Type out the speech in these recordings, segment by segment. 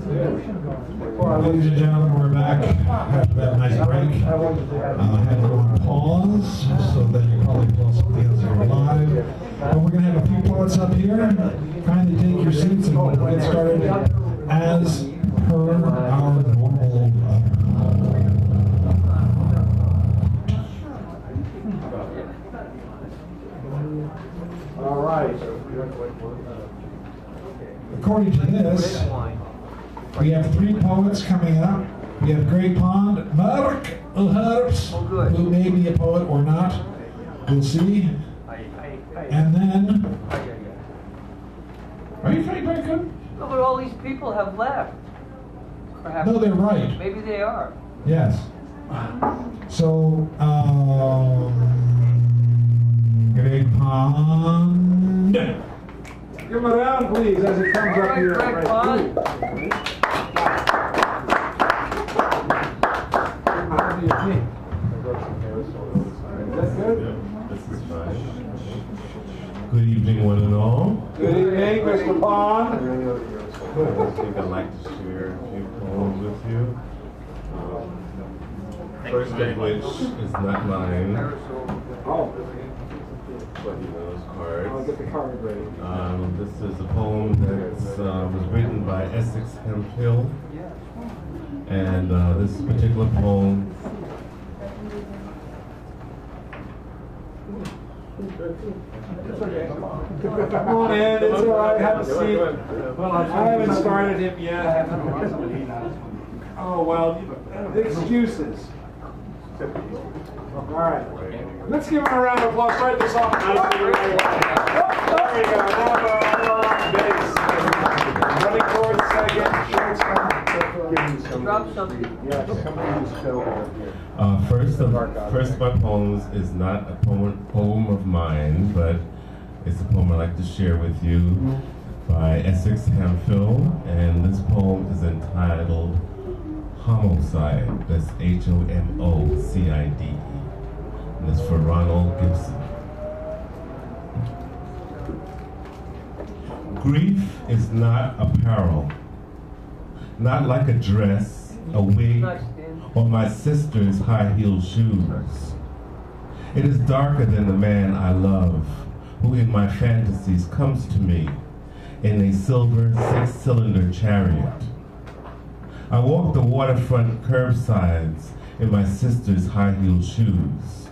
Ladies and gentlemen, we're back after that nice break. I had to go on pause so that you probably pull something else here live. But we're going to have a few poets up here. Kindly take your seats and we'll get started as per our normal. All right. According to this, we have three poets coming up. We have Great Pond, Mark Ulharps, who may be a poet or not. We'll see. And then, are you feeling very good? No, but all these people have left. Perhaps. No, they're right. Maybe they are. Yes. So, Great Pond. Give him a round, please, as it comes up here. Greg Pond. That's good? This is fine. Good evening, one and all. Good evening, Mr. Pond. I think I'd like to share a few poems with you. First of which is not mine, Oh, but you know, it's cards. I'll get the card ready. This is a poem that was written by Essex Hemphill. And this particular poem Come on in, it's all right, have a seat. Well, I haven't started him yet. Oh, well, excuses. All right. Let's give him a round of applause. Right this off. There we go. Now base. Running towards second. Drop something. First of my poems is not a poem of mine, but it's a poem I'd like to share with you by Essex Hemphill, and this poem is entitled Homocide. That's Homocide. And it's for Ronald Gibson. Grief is not apparel, not like a dress, a wig, or my sister's high-heeled shoes. It is darker than the man I love, who in my fantasies comes to me in a silver six-cylinder chariot. I walk the waterfront curbsides in my sister's high-heeled shoes,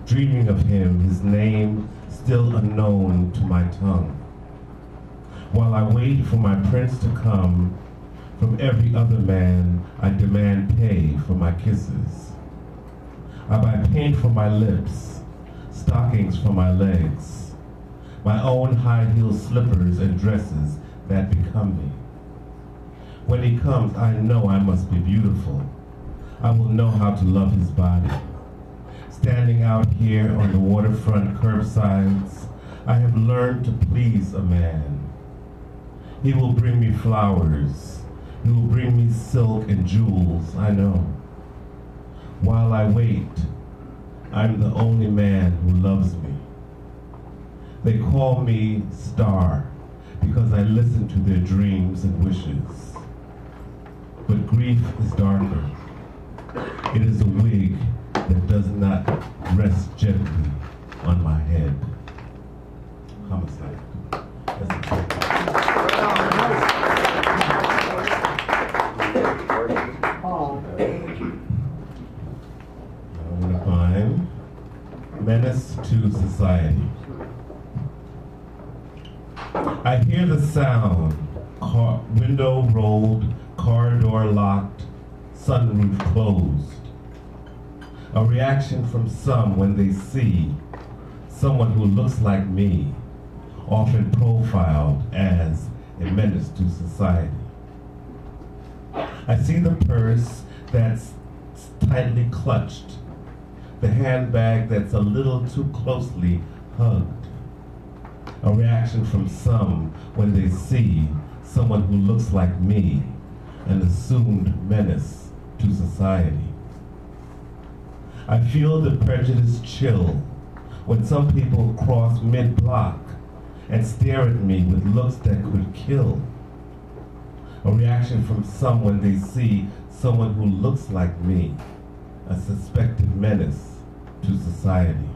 dreaming of him, his name still unknown to my tongue. While I wait for my prince to come, from every other man I demand pay for my kisses. I buy paint for my lips, stockings for my legs, my own high-heeled slippers and dresses that become me. When he comes, I know I must be beautiful. I will know how to love his body. Standing out here on the waterfront curbsides, I have learned to please a man. He will bring me flowers. He will bring me silk and jewels, I know. While I wait, I'm the only man who loves me. They call me Star because I listen to their dreams and wishes. But grief is darker. It is a wig that does not rest gently on my head. Homicide. I'm going to find Menace to Society. I hear the sound, window rolled, car door locked, sunroof closed. A reaction from some when they see someone who looks like me, often profiled as a menace to society. I see the purse that's tightly clutched, the handbag that's a little too closely hugged. A reaction from some when they see someone who looks like me, an assumed menace to society. I feel the prejudice chill when some people cross mid-block and stare at me with looks that could kill. A A reaction from some when they see someone who looks like me, a suspected menace to society.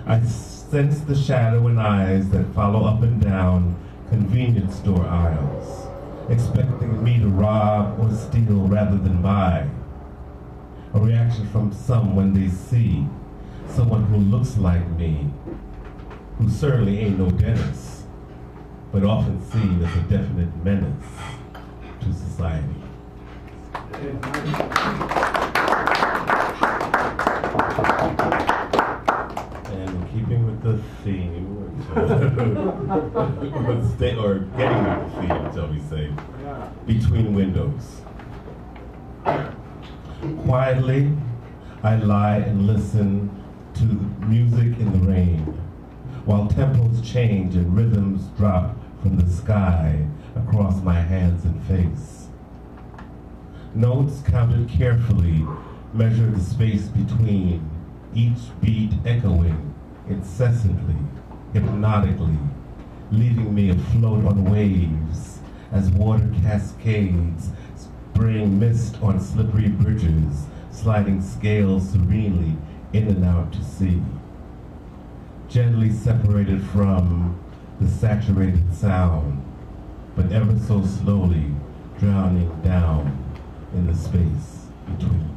I sense the shadow in eyes that follow up and down convenience store aisles, expecting me to rob or steal rather than buy. A reaction from some when they see someone who looks like me, who certainly ain't no dentist, but often seen as a definite menace to society. And in keeping with the theme, or getting with the theme, shall we say, between windows. Quietly, I lie and listen to music in the rain, while tempos change and rhythms drop from the sky across my hands and face. Notes counted carefully measure the space between, each beat echoing incessantly, hypnotically, leaving me afloat on waves as water cascades, spraying mist on slippery bridges, sliding scales serenely in and out to sea. Gently separated from the saturated sound, but ever so slowly drowning down in the space between.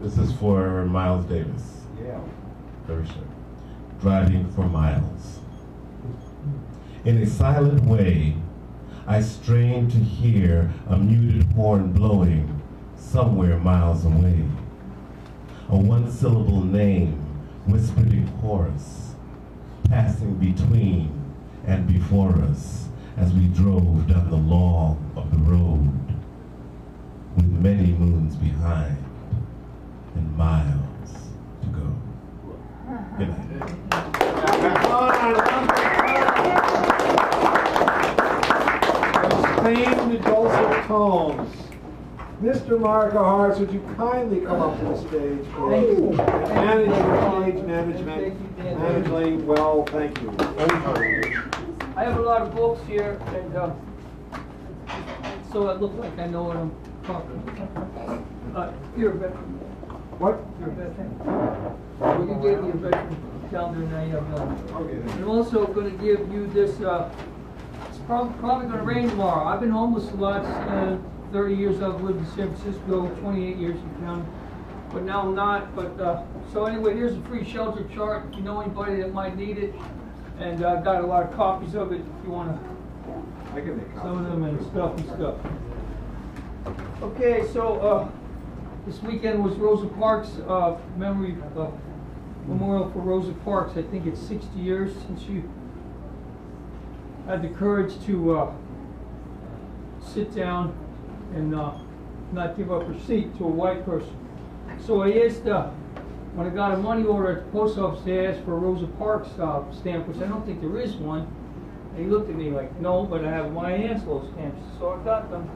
This is for Miles Davis. Yeah. Very short. Driving for miles. In a silent way, I strain to hear a muted horn blowing somewhere miles away. A one-syllable name whispered in chorus, passing between and before us as we drove down the long of the road, with many moons behind and miles to go. Good night. Famed dulcet tones. Mr. Marco Hartz, would you kindly come up to the stage, please? Manage your stage management. Managing well, thank you. I have a lot of books here, and so it looks like I know what I'm talking about. You're a veteran. What? You're a veteran. Well, you gave me a veteran calendar, and I have one. Okay. I'm also going to give you this. It's probably going to rain tomorrow. I've been homeless a lot. 30 years I've lived in San Francisco, 28 years in town, but now I'm not. But so anyway, here's a free shelter chart if you know anybody that might need it, and I've got a lot of copies of it if you want to. I can make copies. Some of them and stuff. Okay, so this weekend was Rosa Parks memory memorial for Rosa Parks. I think it's 60 years since she had the courage to sit down and not give up her seat to a white person. So I asked, when I got a money order at the post office, they asked for a Rosa Parks stamp, which I don't think there is one. And he looked at me like, no, but I have Maya Angelou stamps. So I got them.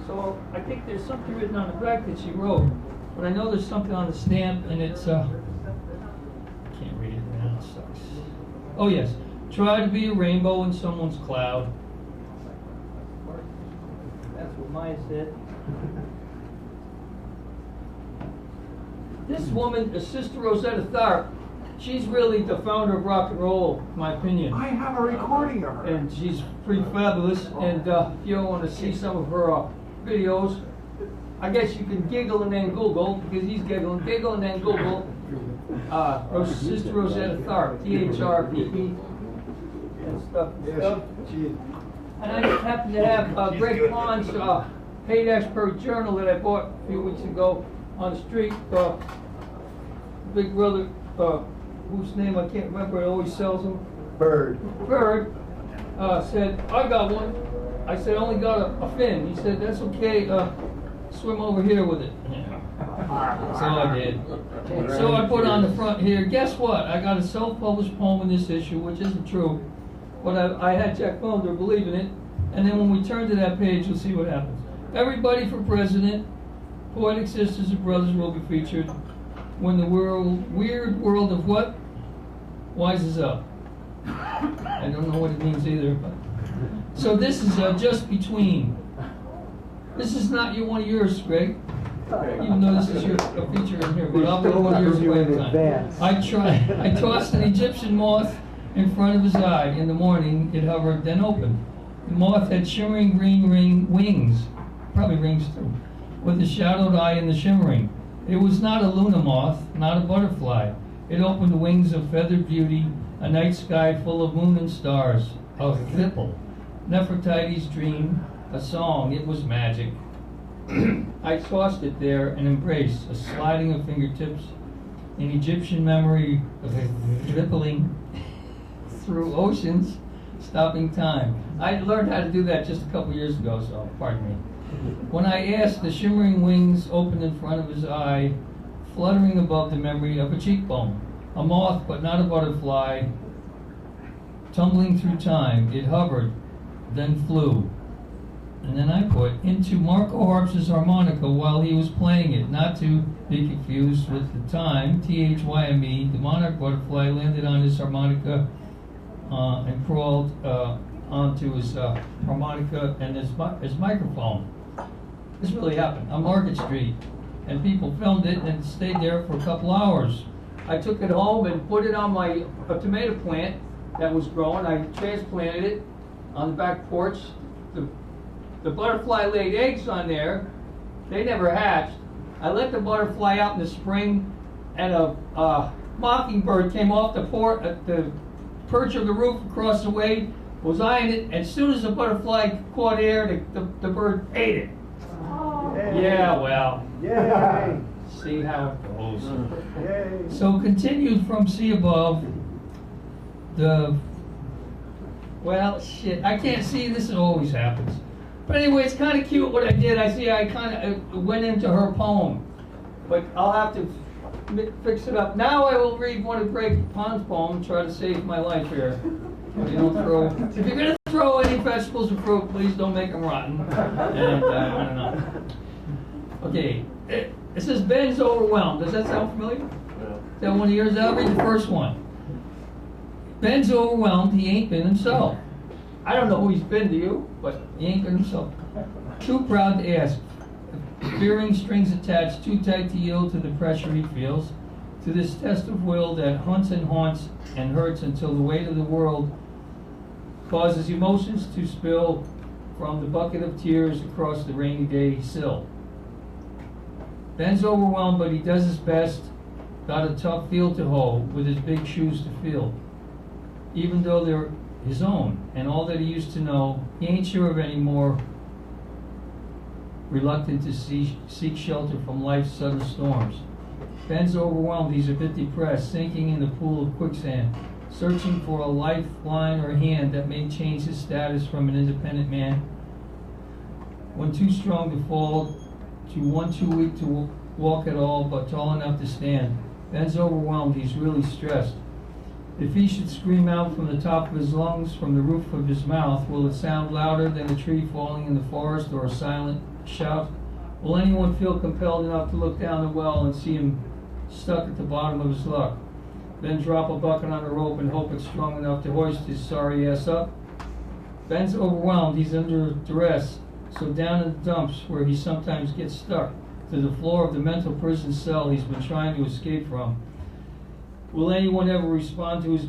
So I think there's something written on the back that she wrote. But I know there's something on the stamp, and it's, can't read it now, it sucks. Oh yes, try to be a rainbow in someone's cloud. That's what Maya said. This woman, Sister Rosetta Tharpe, she's really the founder of rock and roll, in my opinion. I have a recording of her. And she's pretty fabulous. And if you don't want to see some of her videos, I guess you can giggle and then Google, because he's giggling. Giggle and then Google. Sister Rosetta Tharpe, T-H-R-P-E, and stuff. And I just happen to have Greg Pond's Paid Expert Journal that I bought a few weeks ago on the street. Big brother, whose name I can't remember, always sells them. Bird said, I got one. I said, I only got a fin. He said, that's okay, swim over here with it. So I did. So I put on the front here, guess what? I got a self-published poem in this issue, which isn't true. But I had Jack Muller believe in it. And then when we turn to that page, you'll see what happens. Everybody for president, poetic sisters and brothers will be featured. when the weird world of what? Wises up. I don't know what it means either. But. So this is just between. This is not one of yours, Greg. Even though this is a feature in here, but I'll be one of yours away time. I tossed an Egyptian moth in front of his eye. In the morning, it hovered, then opened. The moth had shimmering green wings, probably rings too, with a shadowed eye in the shimmering. It was not a Luna moth, not a butterfly. It opened the wings of feathered beauty, a night sky full of moon and stars, a thipple, Nefertiti's dream, a song. It was magic. I tossed it there and embraced a sliding of fingertips, an Egyptian memory of rippling through oceans, stopping time. I learned how to do that just a couple years ago, so pardon me. When I asked, the shimmering wings opened in front of his eye, fluttering above the memory of a cheekbone. A moth, but not a butterfly, tumbling through time. It hovered, then flew. And then I put into Marco Harps's harmonica while he was playing it, not to be confused with the time, THYME, the monarch butterfly landed on his harmonica and crawled onto his harmonica and his microphone. This really happened on Market Street, and people filmed it and stayed there for a couple hours. I took it home and put it on my tomato plant that was growing. I transplanted it on the back porch. The butterfly laid eggs on there. They never hatched. I let the butterfly out in the spring, and a mockingbird came off the perch of the roof across the way, was eyeing it, and as soon as the butterfly caught air, the bird ate it. Yeah, well. Yay! See how it goes. Yay! So continued from see above, well, shit, I can't see, this always happens. But anyway, it's kind of cute what I did. I kind of went into her poem. But I'll have to fix it up. Now I will read one of Greg Pond's poems, try to save my life here. If you're going to throw any vegetables or fruit, please don't make them rotten. And I don't know. Okay, it says Ben's overwhelmed. Does that sound familiar? Is that one of yours? I'll read the first one. Ben's overwhelmed, he ain't been himself. I don't know who he's been to you, but he ain't been himself. Too proud to ask. Fearing strings attached, too tight to yield to the pressure he feels. To this test of will that hunts and haunts and hurts until the weight of the world causes emotions to spill from the bucket of tears across the rainy day sill. Ben's overwhelmed, but he does his best. Got a tough field to hoe with his big shoes to fill. Even though they're his own, and all that he used to know, he ain't sure of anymore. Reluctant to seek shelter from life's sudden storms. Ben's overwhelmed, he's a bit depressed, sinking in the pool of quicksand, searching for a lifeline or hand that may change his status from an independent man. When too strong to fall, to one too weak to walk at all, but tall enough to stand. Ben's overwhelmed, he's really stressed. If he should scream out from the top of his lungs, from the roof of his mouth, will it sound louder than a tree falling in the forest or a silent shout? Will anyone feel compelled enough to look down the well and see him stuck at the bottom of his luck? Then drop a bucket on the rope and hope it's strong enough to hoist his sorry ass up? Ben's overwhelmed, he's under duress, so down in the dumps where he sometimes gets stuck, to the floor of the mental prison cell he's been trying to escape from. Will anyone ever respond to his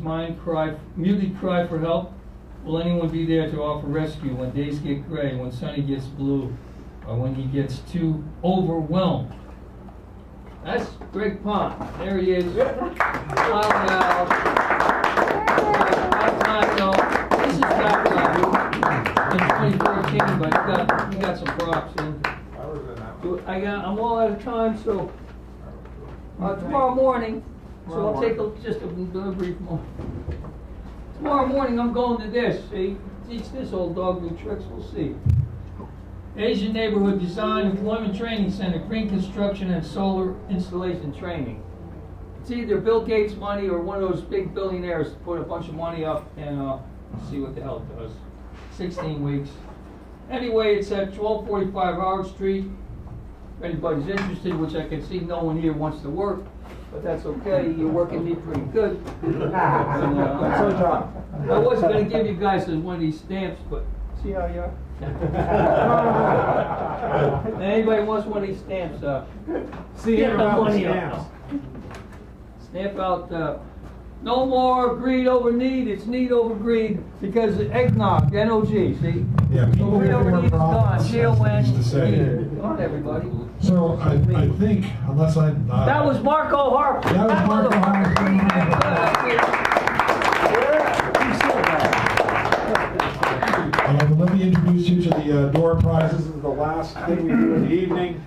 muted cry for help? Will anyone be there to offer rescue when days get gray, when Sunny gets blue, or when he gets too overwhelmed? That's Greg Pond. There he is. Smiling out. This is back in 2014, but he got some props in. I'm all out of time, so tomorrow morning. So I'll take just a brief moment. Tomorrow morning I'm going to this. See, teach this old dog new tricks. We'll see. Asian Neighborhood Design Employment Training Center, green construction and solar installation training. It's either Bill Gates money or one of those big billionaires to put a bunch of money up and see what the hell it does. 16 weeks. Anyway, it's at 1245 Howard Street. If anybody's interested, which I can see no one here wants to work. but that's okay. You're working me pretty good. That's our job. I wasn't gonna give you guys one of these stamps, but see how you are? Anybody wants one of these stamps, See get here the about the money stamps. out. Stamp out, no more greed over need, it's need over greed, because eggnog, N-O-G, see? Yeah, people Greed get over more need is gone, problems, jail as they went. used to say. Come on, everybody. So I think, unless I... That was Marco Harper. That was Marco Harper. Let me introduce you to the door prizes. This is the last thing we do in the evening.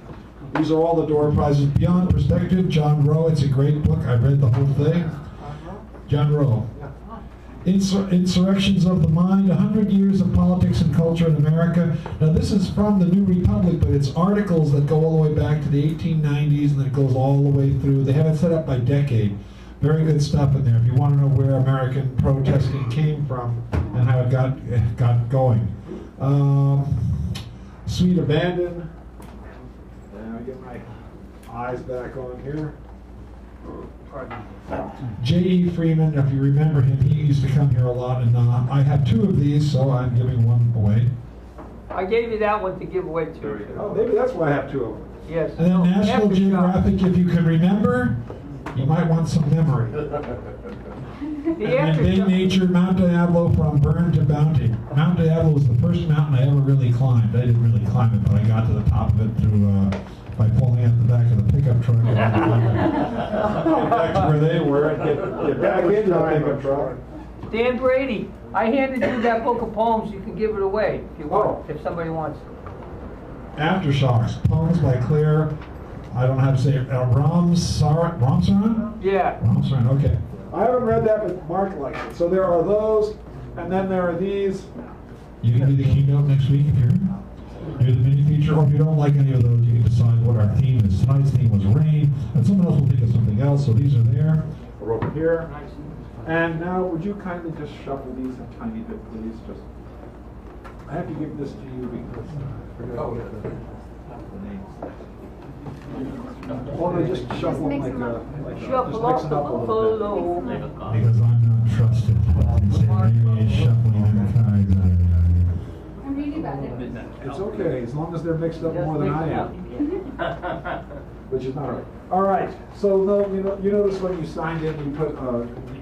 These are all the door prizes. Beyond Perspective, John Rowe. It's a great book. I read the whole thing. John Rowe. Insurrections of the Mind, 100 Years of Politics and Culture in America. Now this is from the New Republic, but it's articles that go all the way back to the 1890s, and then it goes all the way through. They have it set up by decade. Very good stuff in there if you want to know where American protesting came from and how it got going. Sweet Abandon. Now I get my eyes back on here. J.E. Freeman, if you remember him, he used to come here a lot, and I have two of these, so I'm giving one away. I gave you that one to give away too. Oh, maybe that's why I have two of them. Yes. And then National After Geographic, if you can remember, you might want some memory. The And then after Bay Nature, Mount Diablo from Burn to Bounty. Mount Diablo was the first mountain I ever really climbed. I didn't really climb it, but I got to the top of it through by pulling out the back of the pickup truck and get back to where they were and get back into the pickup truck. Dan Brady, I handed you that book of poems. You can give it away if you want, if somebody wants it. Aftershocks, poems by Claire, I don't know how to say it, Ramsaran? Yeah. Ramsaran, okay. I haven't read that, but Mark likes it. So there are those, and then there are these. You can do the keynote next week if you're do the mini feature, or if you don't like any of those, you can decide what our theme is. Tonight's theme was rain, and someone else will think of something else, so these are there, or over here. And now, would you kindly just shuffle these a tiny bit, please? Just, I have to give this to you because I forgot to get the names. Or they just shuffle them like Shuffle just mix off them the up a little buffalo. bit. Because I'm not trusted. They say Mary is shuffling them cards out of there. I'm reading about it. It's okay, as long as they're mixed up more than I am. Which is not right. All right, so you notice when you signed in, you put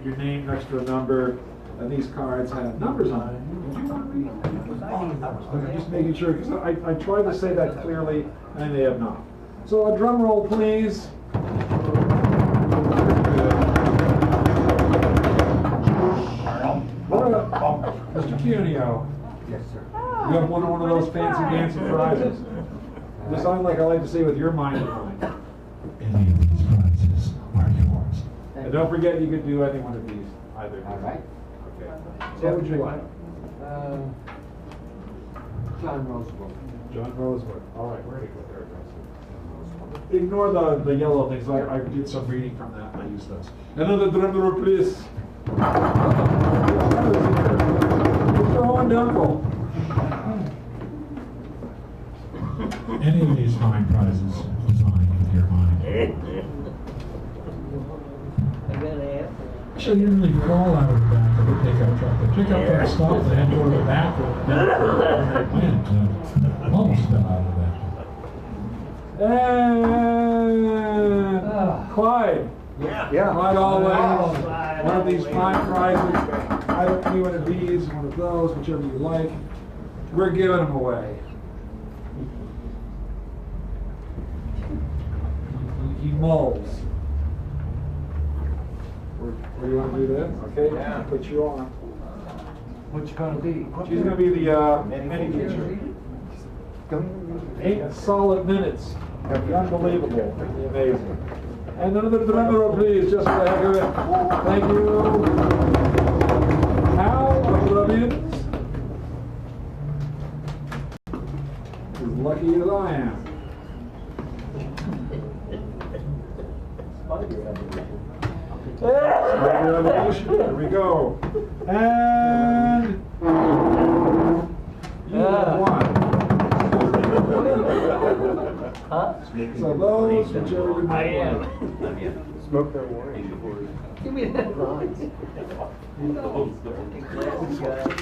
your name next to a number, and these cards have numbers on them. I'm just making sure, because I tried to say that clearly, and they have not. So a drum roll, please. Mr. Cuneo. Yes, sir. You have one of those fancy dancy prizes. Just sound like I like to say with your mind in mind. Any of these prizes are yours. And don't forget you could do any one of these either. All right. Okay. So what would you like? John Roosevelt. John Rosewood. All right, where did it go? There it goes. Ignore the yellow things. I did some reading from that and I used those. Another drum roll, please. Mr. Horndunkel. Any of these fine prizes designed with your mind. Actually, you didn't really fall out of the back of the pickup truck. The pickup truck stopped and had to go to the back of it. Went, almost fell out of the back. And Clyde. Yeah. Clyde Alway. One of these fine prizes. I don't need one of these, one of those, whichever you like. We're giving them away. He mulls. Where do you want to do that? Okay, Yeah. put you on. What's it gonna be? She's going to be the mini feature. 8 solid minutes. Unbelievable. Amazing. And another drum roll, please, just for the heck of it. Thank you. Hal of Robbins. As lucky as I am. Spider Revolution. Here we go. And you have one. Huh? So those, whichever you might want. smoke their wine before Give me that. it dries.